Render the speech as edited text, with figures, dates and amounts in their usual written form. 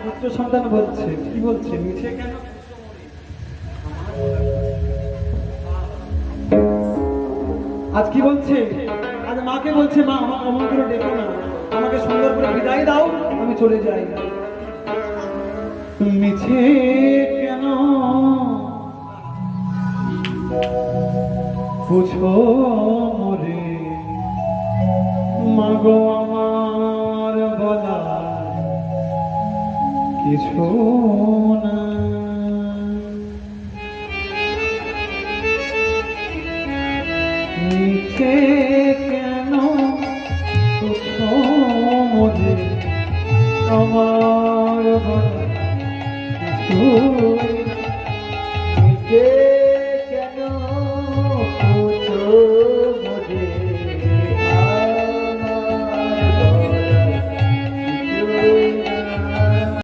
পুত্র সন্তান বলছে, কি বলছে মিছে কেন? আজ কি বলছে? আজ মাকে বলছে, মা আমাকে অমন করে ডেকো না, আমাকে সুন্দর করে বিদায় দাও, আমি চলে যাই। মিছে কেন বুঝো মোরে, মাগো আমার বলা কিছু না। মিছে কেন বুঝো মোরে, আমার বলা কিছু